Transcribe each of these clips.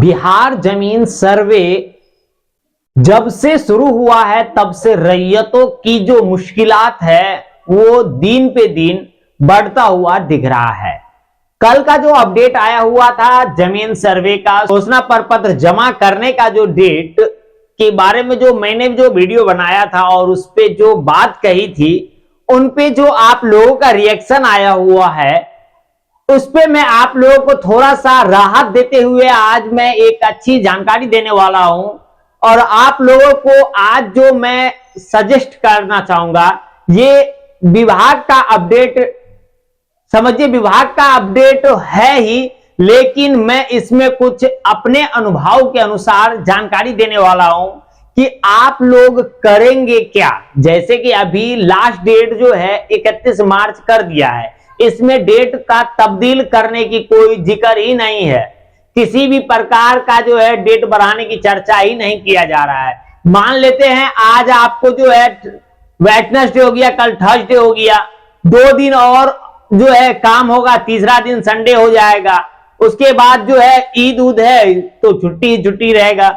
बिहार जमीन सर्वे जब से शुरू हुआ है तब से रैयतों की जो मुश्किलात है वो दिन पे दिन बढ़ता हुआ दिख रहा है। कल का जो अपडेट आया हुआ था जमीन सर्वे का घोषणा प्रपत्र जमा करने का जो डेट के बारे में जो मैंने जो वीडियो बनाया था और उस पे जो बात कही थी उन पे जो आप लोगों का रिएक्शन आया हुआ है उस पे मैं आप लोगों को थोड़ा सा राहत देते हुए आज मैं एक अच्छी जानकारी देने वाला हूं। और आप लोगों को आज जो मैं सजेस्ट करना चाहूंगा ये विभाग का अपडेट समझिए, विभाग का अपडेट है ही, लेकिन मैं इसमें कुछ अपने अनुभव के अनुसार जानकारी देने वाला हूं कि आप लोग करेंगे क्या। जैसे कि अभी लास्ट डेट जो है 31 मार्च कर दिया है, इसमें डेट का तब्दील करने की कोई जिक्र ही नहीं है, किसी भी प्रकार का जो है डेट बढ़ाने की चर्चा ही नहीं किया जा रहा है। मान लेते हैं आज आपको जो है वेडनेसडे हो गया, कल थर्सडे हो गया, 2 दिन और जो है काम होगा, तीसरा दिन संडे हो जाएगा, उसके बाद जो है ईद उद है तो छुट्टी छुट्टी रहेगा,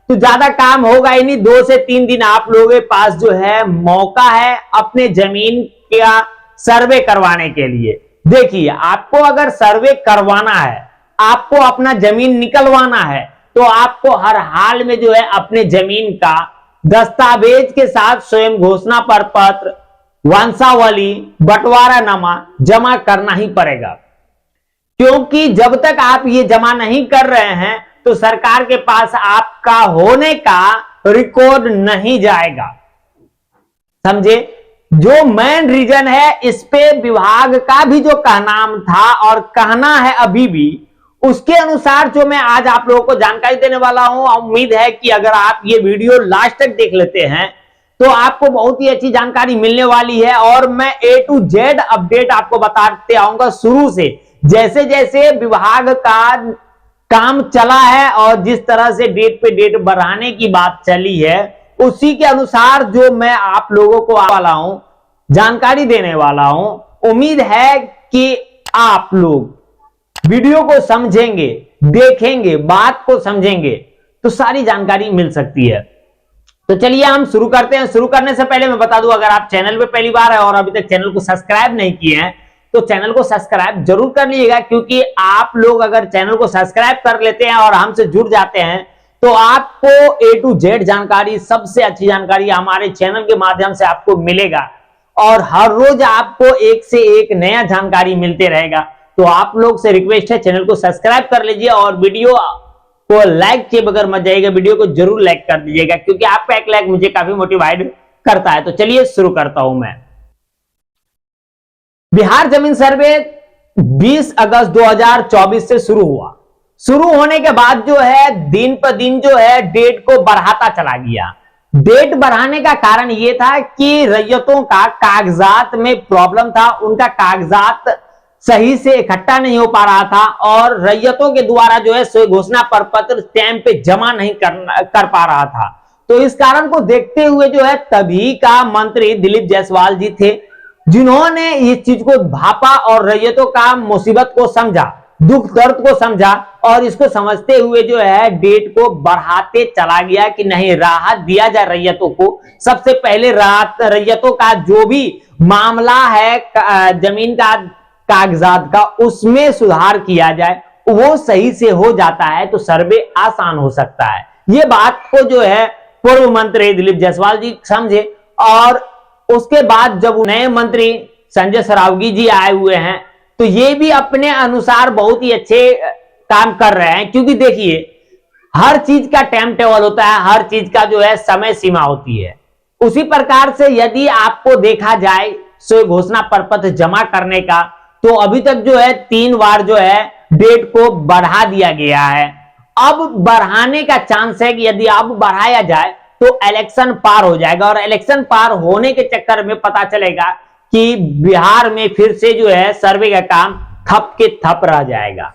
तो ज्यादा काम होगा ही नहीं। 2 से 3 दिन आप लोगों के पास जो है मौका है अपने जमीन का सर्वे करवाने के लिए। देखिए, आपको अगर सर्वे करवाना है, आपको अपना जमीन निकलवाना है, तो आपको हर हाल में जो है अपने जमीन का दस्तावेज के साथ स्वयं घोषणा प्रपत्र, वंशावली, बंटवारानामा जमा करना ही पड़ेगा। क्योंकि जब तक आप ये जमा नहीं कर रहे हैं तो सरकार के पास आपका होने का रिकॉर्ड नहीं जाएगा। समझे? जो मेन रीजन है, इस पे विभाग का भी जो कहना था और कहना है अभी भी, उसके अनुसार जो मैं आज आप लोगों को जानकारी देने वाला हूं। उम्मीद है कि अगर आप ये वीडियो लास्ट तक देख लेते हैं तो आपको बहुत ही अच्छी जानकारी मिलने वाली है। और मैं A to Z अपडेट आपको बताते आऊंगा शुरू से, जैसे जैसे विभाग का काम चला है और जिस तरह से डेट पे डेट बढ़ाने की बात चली है, उसी के अनुसार जो मैं आप लोगों को वाला हूं जानकारी देने वाला हूं। उम्मीद है कि आप लोग वीडियो को समझेंगे, देखेंगे, बात को समझेंगे तो सारी जानकारी मिल सकती है। तो चलिए हम शुरू करते हैं। शुरू करने से पहले मैं बता दूं, अगर आप चैनल पे पहली बार है और अभी तक चैनल को सब्सक्राइब नहीं किए हैं तो चैनल को सब्सक्राइब जरूर कर लीजिएगा, क्योंकि आप लोग अगर चैनल को सब्सक्राइब कर लेते हैं और हमसे जुड़ जाते हैं तो आपको A to Z जानकारी, सबसे अच्छी जानकारी हमारे चैनल के माध्यम से आपको मिलेगा और हर रोज आपको एक से एक नया जानकारी मिलते रहेगा। तो आप लोग से रिक्वेस्ट है, चैनल को सब्सक्राइब कर लीजिए और वीडियो को लाइक किए बगैर मत जाइएगा, वीडियो को जरूर लाइक कर दीजिएगा, क्योंकि आपका एक लाइक मुझे काफी मोटिवेट करता है। तो चलिए शुरू करता हूं मैं। बिहार जमीन सर्वे 20 अगस्त 2024 से शुरू हुआ। शुरू होने के बाद जो है दिन पर दिन जो है डेट को बढ़ाता चला गया। डेट बढ़ाने का कारण यह था कि रैयतों का कागजात में प्रॉब्लम था, उनका कागजात सही से इकट्ठा नहीं हो पा रहा था और रैयतों के द्वारा जो है घोषणा प्रपत्र टाइम पे जमा नहीं कर पा रहा था। तो इस कारण को देखते हुए जो है तभी का मंत्री दिलीप जायसवाल जी थे, जिन्होंने इस चीज को भापा और रैयतों का मुसीबत को समझा, दुख दर्द को समझा और इसको समझते हुए जो है डेट को बढ़ाते चला गया कि नहीं, राहत दिया जाए रैयतों को। सबसे पहले राहत रैयतों का जो भी मामला है जमीन का कागजात का, उसमें सुधार किया जाए, वो सही से हो जाता है तो सर्वे आसान हो सकता है। ये बात को जो है पूर्व मंत्री दिलीप जायसवाल जी समझे और उसके बाद जब नए मंत्री संजय सरावगी जी आए हुए हैं तो ये भी अपने अनुसार बहुत ही अच्छे काम कर रहे हैं। क्योंकि देखिए, हर चीज का टाइम टेबल होता है, हर चीज का जो है समय सीमा होती है। उसी प्रकार से यदि आपको देखा जाए घोषणा प्रपत्र जमा करने का, तो अभी तक जो है 3 बार जो है डेट को बढ़ा दिया गया है। अब बढ़ाने का चांस है कि यदि अब बढ़ाया जाए तो इलेक्शन पार हो जाएगा और इलेक्शन पार होने के चक्कर में पता चलेगा कि बिहार में फिर से जो है सर्वे का काम ठप के ठप रह जाएगा।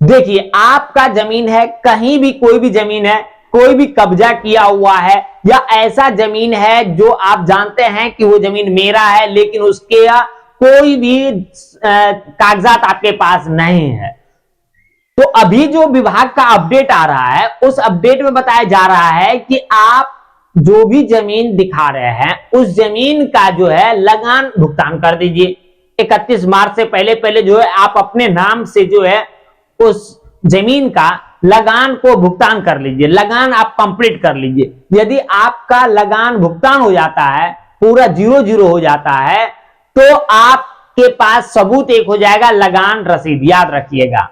देखिए, आपका जमीन है, कहीं भी कोई भी जमीन है, कोई भी कब्जा किया हुआ है या ऐसा जमीन है जो आप जानते हैं कि वो जमीन मेरा है लेकिन उसके कोई भी कागजात आपके पास नहीं है, तो अभी जो विभाग का अपडेट आ रहा है, उस अपडेट में बताया जा रहा है कि आप जो भी जमीन दिखा रहे हैं उस जमीन का जो है लगान भुगतान कर दीजिए। 31 मार्च से पहले पहले जो है आप अपने नाम से जो है उस जमीन का लगान को भुगतान कर लीजिए, लगान आप कंप्लीट कर लीजिए। यदि आपका लगान भुगतान हो जाता है, पूरा 0-0 हो जाता है, तो आपके पास सबूत एक हो जाएगा, लगान रसीद। याद रखिएगा,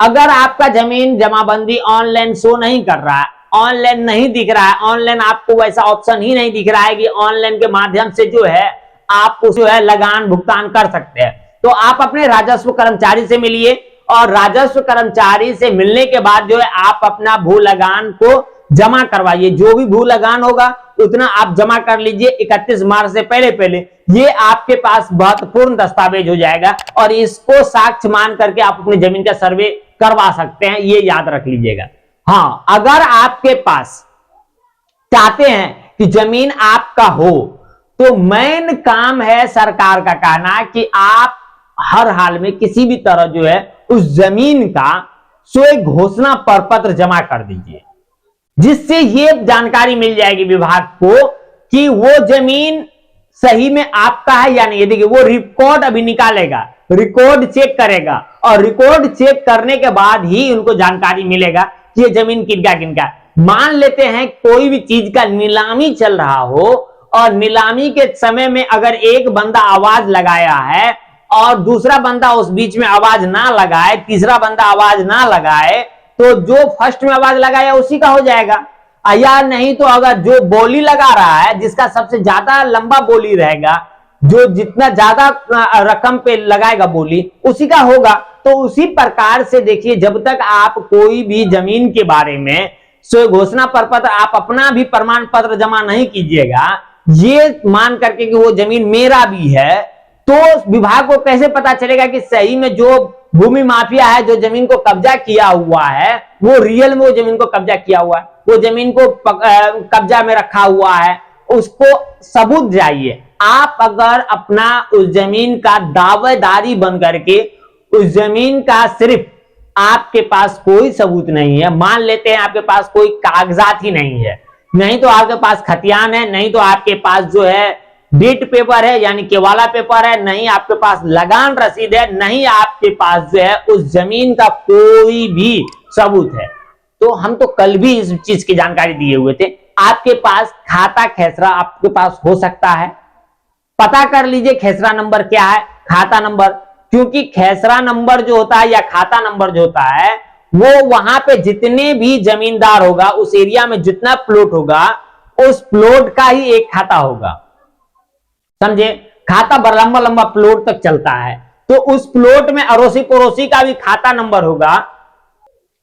अगर आपका जमीन जमाबंदी ऑनलाइन शो नहीं कर रहा है, ऑनलाइन नहीं दिख रहा है, ऑनलाइन आपको वैसा ऑप्शन ही नहीं दिख रहा है कि ऑनलाइन के माध्यम से जो है आप जो है लगान भुगतान कर सकते हैं, तो आप अपने राजस्व कर्मचारी से मिलिए और राजस्व कर्मचारी से मिलने के बाद जो है आप अपना भू लगान को जमा करवाइए। जो भी भू लगान होगा उतना आप जमा कर लीजिए 31 मार्च से पहले पहले। ये आपके पास महत्वपूर्ण दस्तावेज हो जाएगा और इसको साक्ष्य मान करके आप अपनी जमीन का सर्वे करवा सकते हैं, ये याद रख लीजिएगा। हाँ, अगर आपके पास चाहते हैं कि जमीन आपका हो, तो मेन काम है सरकार का कहना कि आप हर हाल में किसी भी तरह जो है उस जमीन का स्वयं घोषणा प्रपत्र जमा कर दीजिए, जिससे ये जानकारी मिल जाएगी विभाग को कि वो जमीन सही में आपका है या नहीं। देखिए, वो रिकॉर्ड अभी निकालेगा, रिकॉर्ड चेक करेगा और रिकॉर्ड चेक करने के बाद ही उनको जानकारी मिलेगा कि ये जमीन किनका किनका। मान लेते हैं कोई भी चीज का नीलामी चल रहा हो और नीलामी के समय में अगर एक बंदा आवाज लगाया है और दूसरा बंदा उस बीच में आवाज ना लगाए, तीसरा बंदा आवाज ना लगाए, तो जो फर्स्ट में आवाज लगाया उसी का हो जाएगा। या नहीं तो अगर जो बोली लगा रहा है, जिसका सबसे ज्यादा लंबा बोली रहेगा, जो जितना ज्यादा रकम पे लगाएगा बोली, उसी का होगा। तो उसी प्रकार से देखिए, जब तक आप कोई भी जमीन के बारे में स्वयं घोषणा प्रपत्र, आप अपना भी प्रमाण पत्र जमा नहीं कीजिएगा ये मान करके कि वो जमीन मेरा भी है, तो विभाग को कैसे पता चलेगा कि सही में जो भूमि माफिया है, जो जमीन को कब्जा किया हुआ है, वो रियल में वो जमीन को कब्जा किया हुआ है, वो जमीन को कब्जा में रखा हुआ है, उसको सबूत चाहिए। आप अगर अपना उस जमीन का दावेदारी बन करके उस जमीन का सिर्फ आपके पास कोई सबूत नहीं है, मान लेते हैं आपके पास कोई कागजात ही नहीं है, नहीं तो आपके पास खतियान है, नहीं तो आपके पास जो है डीट पेपर है यानी केवाला पेपर है, नहीं आपके पास लगान रसीद है, नहीं आपके पास जो है उस जमीन का कोई भी सबूत है, तो हम तो कल भी इस चीज की जानकारी दिए हुए थे। आपके पास खाता खेसरा आपके पास हो सकता है, पता कर लीजिए खेसरा नंबर क्या है, खाता नंबर, क्योंकि खेसरा नंबर जो होता है या खाता नंबर जो होता है वो वहां पे जितने भी जमींदार होगा, उस एरिया में जितना प्लॉट होगा, उस प्लॉट का ही एक खाता होगा, समझे। खाता लंबा लंबा प्लॉट तक चलता है, तो उस प्लॉट में अड़ोसी पड़ोसी का भी खाता नंबर होगा,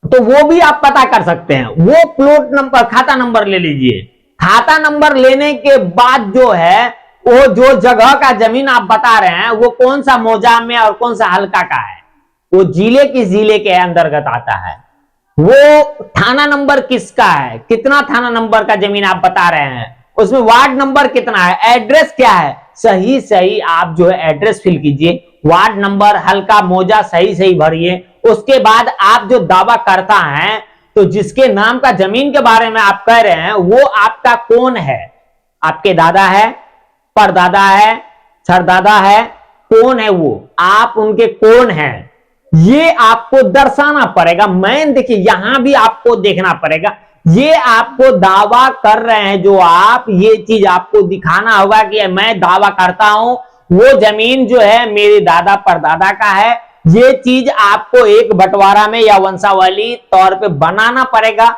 तो वो भी आप पता कर सकते हैं। वो प्लॉट नंबर खाता नंबर ले लीजिए। खाता नंबर लेने के बाद जो है वो जो जगह का जमीन आप बता रहे हैं वो कौन सा मौजा में और कौन सा हल्का का है, वो जिले किस जिले के अंतर्गत आता है, वो थाना नंबर किसका है, कितना थाना नंबर का जमीन आप बता रहे हैं, उसमें वार्ड नंबर कितना है, एड्रेस क्या है, सही सही आप जो है एड्रेस फिल कीजिए, वार्ड नंबर हल्का मौजा सही सही भरिए। उसके बाद आप जो दावा करता है, तो जिसके नाम का जमीन के बारे में आप कह रहे हैं वो आपका कौन है, आपके दादा है, परदादा है, सरदादा है, कौन है वो, आप उनके कौन हैं, ये आपको दर्शाना पड़ेगा। मैं देखिए यहां भी आपको देखना पड़ेगा, ये आपको दावा कर रहे हैं जो आप, ये चीज आपको दिखाना होगा कि मैं दावा करता हूं वो जमीन जो है मेरे दादा परदादा का है। ये चीज आपको एक बंटवारा में या वंशावली तौर पे बनाना पड़ेगा।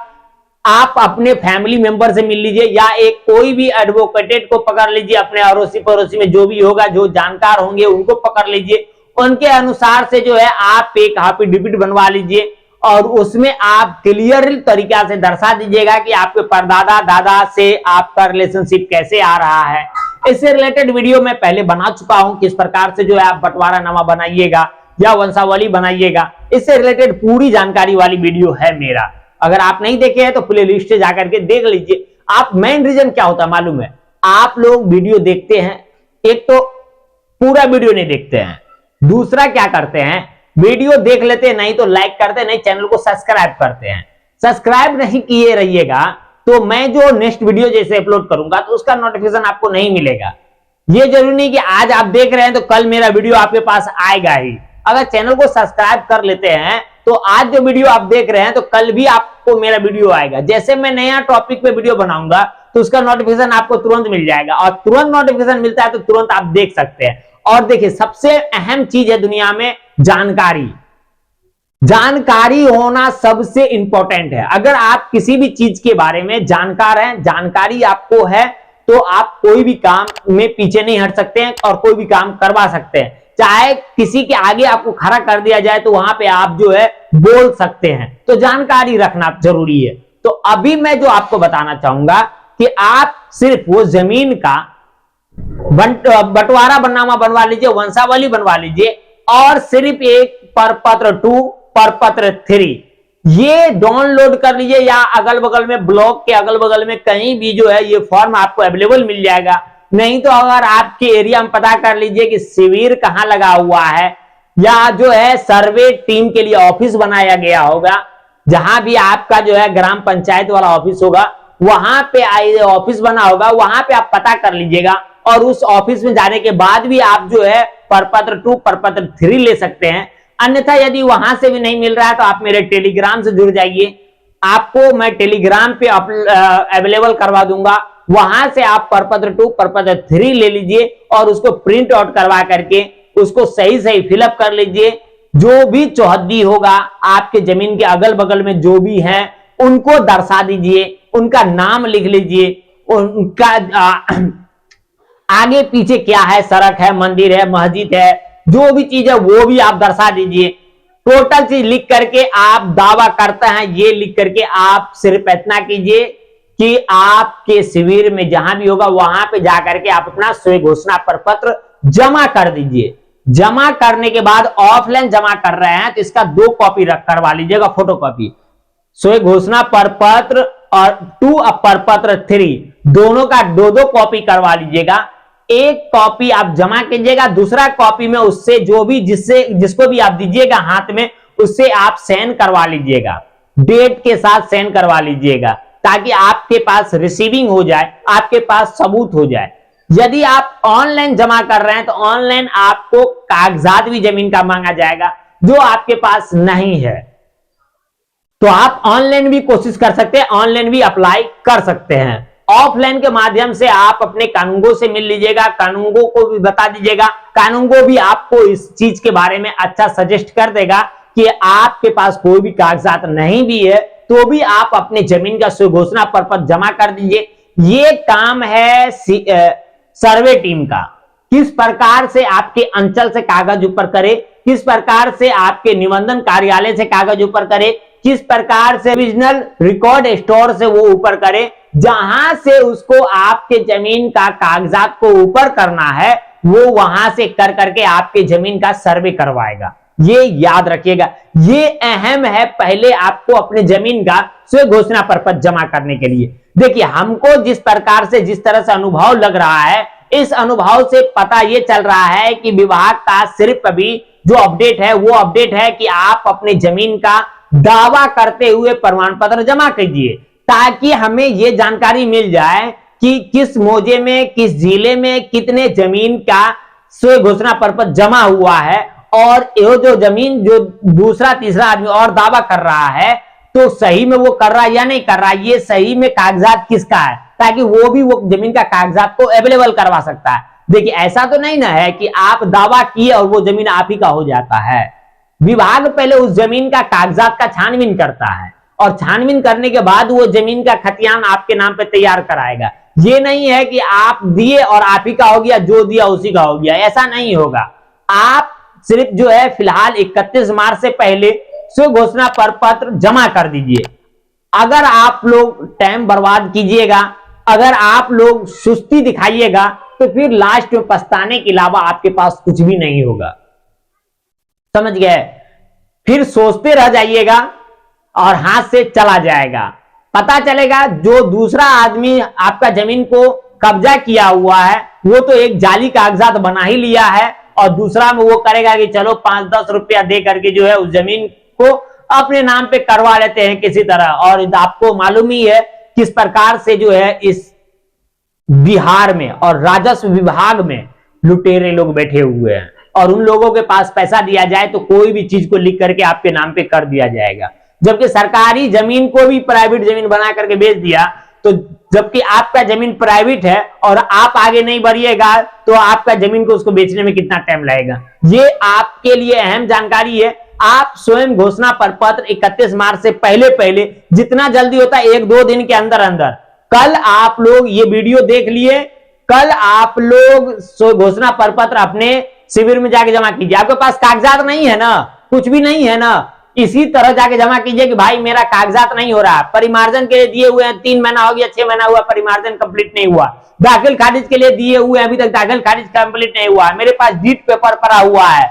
आप अपने फैमिली मेंबर से मिल लीजिए या एक कोई भी एडवोकेट को पकड़ लीजिए, अपने अड़ोसी पड़ोसी में जो भी होगा, जो जानकार होंगे उनको पकड़ लीजिए, उनके अनुसार से जो है आप एक एफिडेविट बनवा लीजिए और उसमें आप क्लियर तरीका से दर्शा दीजिएगा कि आपके परदादा दादा से आपका रिलेशनशिप कैसे आ रहा है। इससे रिलेटेड वीडियो मैं पहले बना चुका हूं, किस प्रकार से जो है आप बंटवारा नामा बनाइएगा या वंशावली बनाइएगा, इससे रिलेटेड पूरी जानकारी वाली वीडियो है मेरा। अगर आप नहीं देखे हैं तो प्ले लिस्ट से जाकर के देख लीजिए। आप मेन रीजन क्या होता है मालूम है, आप लोग वीडियो देखते हैं, एक तो पूरा वीडियो नहीं देखते हैं, दूसरा क्या करते हैं वीडियो देख लेते हैं, नहीं तो लाइक करते, नहीं चैनल को सब्सक्राइब करते हैं। सब्सक्राइब नहीं किए रहिएगा तो मैं जो नेक्स्ट वीडियो जैसे अपलोड करूंगा तो उसका नोटिफिकेशन आपको नहीं मिलेगा। ये जरूरी नहीं कि आज आप देख रहे हैं तो कल मेरा वीडियो आपके पास आएगा ही। अगर चैनल को सब्सक्राइब कर लेते हैं तो आज जो वीडियो आप देख रहे हैं तो कल भी आपको मेरा वीडियो आएगा। जैसे मैं नया टॉपिक पे वीडियो बनाऊंगा तो उसका नोटिफिकेशन आपको तुरंत मिल जाएगा, और तुरंत नोटिफिकेशन मिलता है तो तुरंत आप देख सकते हैं। और देखिए, सबसे अहम चीज है दुनिया में जानकारी। जानकारी होना सबसे इंपॉर्टेंट है। अगर आप किसी भी चीज के बारे में जानकार हैं, जानकारी आपको है, तो आप कोई भी काम में पीछे नहीं हट सकते हैं और कोई भी काम करवा सकते हैं। चाहे किसी के आगे आपको खड़ा कर दिया जाए तो वहां पे आप जो है बोल सकते हैं। तो जानकारी रखना जरूरी है। तो अभी मैं जो आपको बताना चाहूंगा कि आप सिर्फ वो जमीन का बंटवारा बनामा बनवा लीजिए, वंशावली बनवा लीजिए, और सिर्फ एक परपत्र 2 परपत्र 3 ये डाउनलोड कर लीजिए, या अगल बगल में ब्लॉक के अगल बगल में कहीं भी जो है ये फॉर्म आपको अवेलेबल मिल जाएगा। नहीं तो अगर आपके एरिया में पता कर लीजिए कि शिविर कहां लगा हुआ है, या जो है सर्वे टीम के लिए ऑफिस बनाया गया होगा, जहां भी आपका जो है ग्राम पंचायत वाला ऑफिस होगा वहां पे ऑफिस बना होगा, वहां पे आप पता कर लीजिएगा। और उस ऑफिस में जाने के बाद भी आप जो है परपत्र 2 परपत्र 3 ले सकते हैं। अन्यथा यदि वहां से भी नहीं मिल रहा है तो आप मेरे टेलीग्राम से जुड़ जाइए, आपको मैं टेलीग्राम पे अवेलेबल करवा दूंगा। वहां से आप परपत्र 2 परपत्र 3 ले लीजिए और उसको प्रिंट आउट करवा करके उसको सही सही फिलअप कर लीजिए। जो भी चौहद्दी होगा आपके जमीन के अगल बगल में जो भी है उनको दर्शा दीजिए, उनका नाम लिख लीजिए, उनका आगे पीछे क्या है, सड़क है, मंदिर है, मस्जिद है, जो भी चीज है वो भी आप दर्शा दीजिए। टोटल चीज लिख करके आप दावा करते हैं ये लिख करके आप सिर्फ इतना कीजिए कि आपके शिविर में जहां भी होगा वहां पे जाकर के आप अपना स्वयं घोषणा प्रपत्र जमा कर दीजिए। जमा करने के बाद ऑफलाइन जमा कर रहे हैं तो इसका 2 कॉपी रख करवा लीजिएगा, फोटो कॉपी। स्वयं घोषणा प्रपत्र और 2 प्रपत्र 3 दोनों का 2-2 कॉपी करवा लीजिएगा। एक कॉपी आप जमा कीजिएगा, दूसरा कॉपी में उससे जो भी जिसको भी आप दीजिएगा हाथ में उससे आप साइन करवा लीजिएगा, डेट के साथ साइन करवा लीजिएगा, ताकि आपके पास रिसीविंग हो जाए, आपके पास सबूत हो जाए। यदि आप ऑनलाइन जमा कर रहे हैं तो ऑनलाइन आपको कागजात भी जमीन का मांगा जाएगा जो आपके पास नहीं है। तो आप ऑनलाइन भी कोशिश कर सकते हैं, ऑनलाइन भी अप्लाई कर सकते हैं। ऑफलाइन के माध्यम से आप अपने कानूनगो से मिल लीजिएगा, कानूनगो को भी बता दीजिएगा, कानूनगो भी आपको इस चीज के बारे में अच्छा सजेस्ट कर देगा कि आपके पास कोई भी कागजात नहीं भी है तो भी आप अपने जमीन का स्वयं घोषणा प्रपत्र जमा कर दीजिए। ये काम है सर्वे टीम का। किस प्रकार से आपके अंचल से कागज ऊपर करे, किस प्रकार से आपके निबंधन कार्यालय से कागज ऊपर करे, किस प्रकार से ओरिजिनल रिकॉर्ड स्टोर से वो ऊपर करे, जहां से उसको आपके जमीन का कागजात को ऊपर करना है वो वहां से कर करके आपके जमीन का सर्वे करवाएगा। ये याद रखिएगा, ये अहम है पहले आपको अपने जमीन का स्वयं घोषणा प्रपत्र जमा करने के लिए। देखिए, हमको जिस प्रकार से जिस तरह से अनुभव लग रहा है, इस अनुभव से पता ये चल रहा है कि विभाग का सिर्फ अभी जो अपडेट है वो अपडेट है कि आप अपने जमीन का दावा करते हुए प्रमाण पत्र जमा कीजिए, ताकि हमें ये जानकारी मिल जाए कि किस मौजे में, किस जिले में कितने जमीन का स्वयं घोषणा प्रपत्र जमा हुआ है, और ये जो जमीन जो दूसरा तीसरा आदमी और दावा कर रहा है तो सही में वो कर रहा है या नहीं कर रहा है, ये सही में कागजात किसका है, ताकि वो भी वो जमीन का कागजात को अवेलेबल करवा सकता है। देखिए, ऐसा तो नहीं ना है कि आप दावा किए और वो जमीन आप ही का हो जाता है। विभाग पहले उस जमीन का कागजात का छानबीन करता है और छानबीन करने के बाद वो जमीन का खतियान आपके नाम पे तैयार कराएगा। ये नहीं है कि आप दिए और आप ही का हो गया, जो दिया उसी का हो गया, ऐसा नहीं होगा। आप सिर्फ जो है फिलहाल 31 मार्च से पहले स्वयं घोषणा प्रपत्र जमा कर दीजिए। अगर आप लोग टाइम बर्बाद कीजिएगा, अगर आप लोग सुस्ती दिखाइएगा तो फिर लास्ट में पछताने के अलावा आपके पास कुछ भी नहीं होगा। समझ गए? फिर सोचते रह जाइएगा और हाथ से चला जाएगा। पता चलेगा जो दूसरा आदमी आपका जमीन को कब्जा किया हुआ है वो तो एक जाली कागजात बना ही लिया है और दूसरा में वो करेगा कि चलो 5-10 रुपया दे करके जो है उस जमीन को अपने नाम पे करवा लेते हैं किसी तरह। और आपको मालूम ही है किस प्रकार से जो है इस बिहार में और राजस्व विभाग में लुटेरे लोग बैठे हुए हैं, और उन लोगों के पास पैसा दिया जाए तो कोई भी चीज को लिख करके आपके नाम पे कर दिया जाएगा, जबकि सरकारी जमीन को भी प्राइवेट जमीन बना करके बेच दिया। तो जबकि आपका जमीन प्राइवेट है और आप आगे नहीं बढ़िएगा तो आपका जमीन को उसको बेचने में कितना टाइम लगेगा। ये आपके लिए अहम जानकारी है। आप स्वयं घोषणा प्रपत्र 31 मार्च से पहले पहले जितना जल्दी होता है 1-2 दिन के अंदर अंदर, कल आप लोग ये वीडियो देख लिए, कल आप लोग घोषणा प्रपत्र अपने शिविर में जाके जमा कीजिए। आपके पास कागजात नहीं है ना, कुछ भी नहीं है ना, इसी तरह जाके जमा कीजिए कि भाई मेरा कागजात नहीं हो रहा, परिमार्जन के लिए दिए हुए हैं 3 महीना हो गया, 6 महीना हुआ, परिमार्जन कंप्लीट नहीं हुआ, दाखिल खारिज के लिए दिए हुए हैं अभी तक दाखिल खारिज कंप्लीट नहीं हुआ है, मेरे पास डीट पेपर पड़ा हुआ है,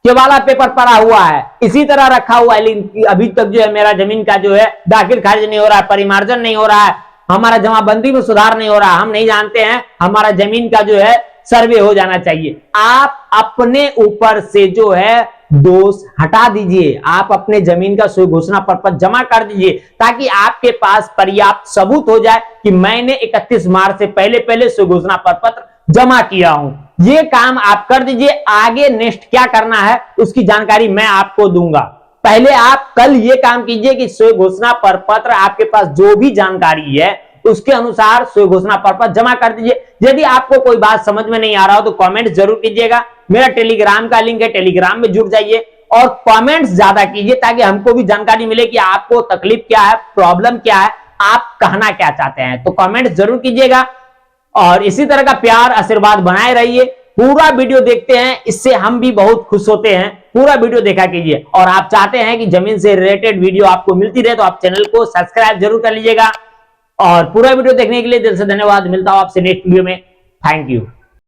केवाला पेपर पड़ा हुआ है, इसी तरह रखा हुआ है, लेकिन अभी तक जो है मेरा जमीन का जो है दाखिल खारिज नहीं हो रहा है, परिमार्जन नहीं हो रहा है, हमारा जमाबंदी में सुधार नहीं हो रहा, हम नहीं जानते हैं, हमारा जमीन का जो है सर्वे हो जाना चाहिए। आप अपने ऊपर से जो है दोष हटा दीजिए, आप अपने जमीन का स्व घोषणा पत्र जमा कर दीजिए ताकि आपके पास पर्याप्त सबूत हो जाए कि मैंने 31 मार्च से पहले पहले स्व घोषणा पत्र जमा किया हूं। ये काम आप कर दीजिए। आगे नेक्स्ट क्या करना है उसकी जानकारी मैं आपको दूंगा। पहले आप कल ये काम कीजिए कि स्व घोषणा पत्र आपके पास जो भी जानकारी है उसके अनुसार स्व घोषणा पत्र जमा कर दीजिए। यदि आपको कोई बात समझ में नहीं आ रहा हो तो कमेंट जरूर कीजिएगा। मेरा टेलीग्राम का लिंक है, टेलीग्राम में जुड़ जाइए और कमेंट्स ज्यादा कीजिए ताकि हमको भी जानकारी मिले कि आपको तकलीफ क्या है, प्रॉब्लम क्या है, आप कहना क्या चाहते हैं। तो कमेंट जरूर कीजिएगा और इसी तरह का प्यार आशीर्वाद बनाए रहिए। पूरा वीडियो देखते हैं, इससे हम भी बहुत खुश होते हैं। पूरा वीडियो देखा कीजिए और आप चाहते हैं कि जमीन से रिलेटेड वीडियो आपको मिलती रहे तो आप चैनल को सब्सक्राइब जरूर कर लीजिएगा। और पूरा वीडियो देखने के लिए दिल से धन्यवाद। मिलता हूं आपसे नेक्स्ट वीडियो में। Thank you.